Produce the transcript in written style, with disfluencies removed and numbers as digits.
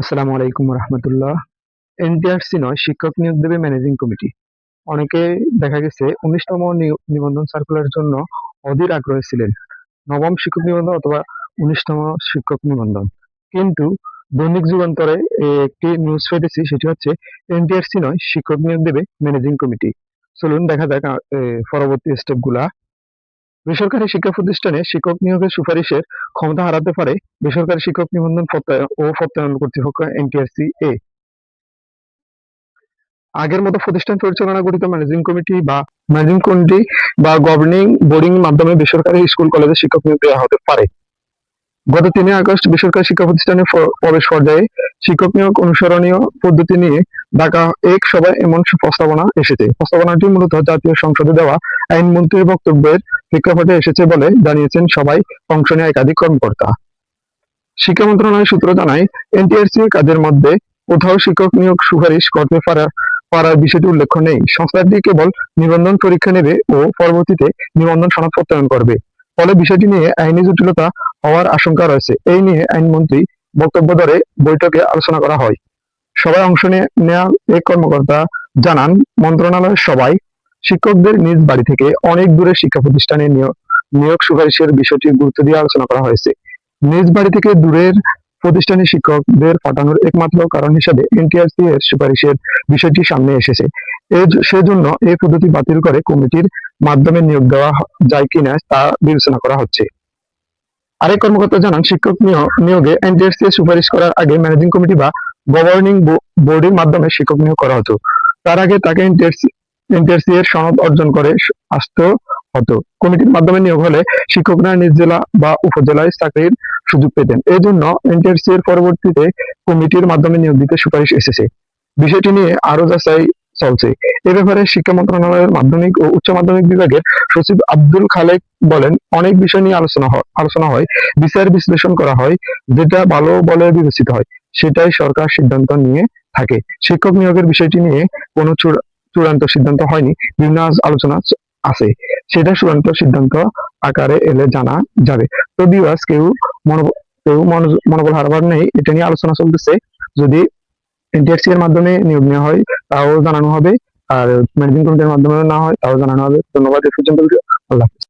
আসসালামু আলাইকুম রহমতুল্লাহ। এনটিআরসি নয়, শিক্ষক নিয়োগ দেবে ম্যানেজিং কমিটি। অনেকে দেখা গেছে 19তম নিবন্ধন সার্কুলারের জন্য অধীর আগ্রহী ছিলেন, নবম শিক্ষক নিবন্ধন অথবা 19তম শিক্ষক নিবন্ধন। কিন্তু দৈনিক যুগান্তরে একটি নিউজ পেয়েছি, সেটি হচ্ছে এনটিআরসি নয়, শিক্ষক নিয়োগ দেবে ম্যানেজিং কমিটি। চলুন দেখা যাক পরবর্তী স্টেপ গুলা। বেসরকারি শিক্ষা প্রতিষ্ঠানে শিক্ষক নিয়োগের সুপারিশের ক্ষমতা হারাতে পারে বেসরকারি শিক্ষক নিবন্ধন প্রত্যয়ন কর্তৃপক্ষ এনটিআরসি এ। আগের মতো প্রতিষ্ঠান পরিচালনা গঠিত ম্যানেজিং কমিটি বা গভর্নিং বোর্ডিং মাধ্যমে বেসরকারি স্কুল কলেজে শিক্ষক নিয়োগ দেওয়া হতে পারে। গত 3 আগস্ট বেসরকারি শিক্ষা প্রতিষ্ঠানে প্রবেশ পর্যায়ে শিক্ষক নিয়োগ অনুসরণীয় পদ্ধতি নিয়ে ঢাকা এক সভায় এমন প্রস্তাবনা এসেছে। প্রস্তাবনাটি মূলত জাতীয় সংসদে দেওয়া আইনমন্ত্রীর বক্তব্যের প্রেক্ষাপটে এসেছে বলে জানিয়েছেন সভায় অংশ নেওয়া একাধিক কর্মকর্তা। শিক্ষা মন্ত্রণালয় সূত্র জানায়, এনটিআরসি কাজের মধ্যে কোথাও শিক্ষক নিয়োগ সুপারিশ করতে পারার বিষয়টি উল্লেখ নেই। সংস্থাটি কেবল নিবন্ধন পরীক্ষা নেবে ও পরবর্তীতে নিবন্ধন সনদ প্রত্যয়ন করবে। ফলে বিষয়টি নিয়ে আইনি জটিলতা হওয়ার আশঙ্কা রয়েছে। এই নিয়ে আইনমন্ত্রী বক্তব্য ধরে বৈঠকে আলোচনা করা হয়। সভায় অংশ নেওয়া এক কর্মকর্তা জানান, মন্ত্রণালয়ের সভায় শিক্ষকদের নিজ বাড়ি থেকে অনেক দূরে শিক্ষা প্রতিষ্ঠানে নিয়োগ সুপারিশের বিষয়টি গুরুত্ব দিয়ে আলোচনা করা হয়েছে। নিজ বাড়ি থেকে দূরের প্রতিষ্ঠানে শিক্ষকদের পাঠানোর একমাত্র কারণ হিসেবে এনটিআরসি এর সুপারিশের বিষয়টি সামনে এসেছে। সেজন্য এই পদ্ধতি বাতিল করে কমিটির মাধ্যমে নিয়োগ দেওয়া যায় কিনা তা বিবেচনা করা হচ্ছে। আরেক কর্মকর্তা জানান, শিক্ষক নিয়োগে এনটিআরসি এর সুপারিশ করার আগে ম্যানেজিং কমিটি বা গভর্নিং বোর্ডের মাধ্যমে শিক্ষক নিয়োগ করা হতো। তার আগে তাকে এনটিআরসি এর সনদ অর্জন করে আসতে হতো। কমিটির মাধ্যমে নিয়োগ হলে শিক্ষকরা নিজ জেলা বা উপজেলায় চাকরির সুযোগ পেতেন। এই জন্য এনটিআরসি এর পরবর্তীতে কমিটির মাধ্যমে নিয়োগ দিতে সুপারিশ এসেছে। বিষয়টি নিয়ে আরো যাচাই চলছে। এ ব্যাপারে শিক্ষা মন্ত্রণালয়ের মাধ্যমিক ও উচ্চ মাধ্যমিক বিভাগের সচিব আব্দুল খালেক বলেন, অনেক বিষয় নিয়ে আলোচনা হয়, বিচার বিশ্লেষণ করা হয়, যেটা ভালো বলে বিবেচিত হয় সেটাই সরকার সিদ্ধান্ত নিয়ে থাকে। শিক্ষক নিয়োগের বিষয়টি নিয়ে কোনো চূড়ান্ত সিদ্ধান্ত হয়নি, বিভিন্ন আলোচনা আছে, সেটা চূড়ান্ত সিদ্ধান্ত আকারে এলে জানা যাবে। তো ভিউয়ার্স, মনোবল হারাবার নেই, এটা নিয়ে আলোচনা চলতেছে। যদি এনটিআরসি এর মাধ্যমে নিয়োগ নেওয়া হয় তাও জানানো হবে, আর ম্যানেজিং কমিটির মাধ্যমে না হয় তাও জানানো হবে। ধন্যবাদ। এই পর্যন্ত। আল্লাহ হাফেজ।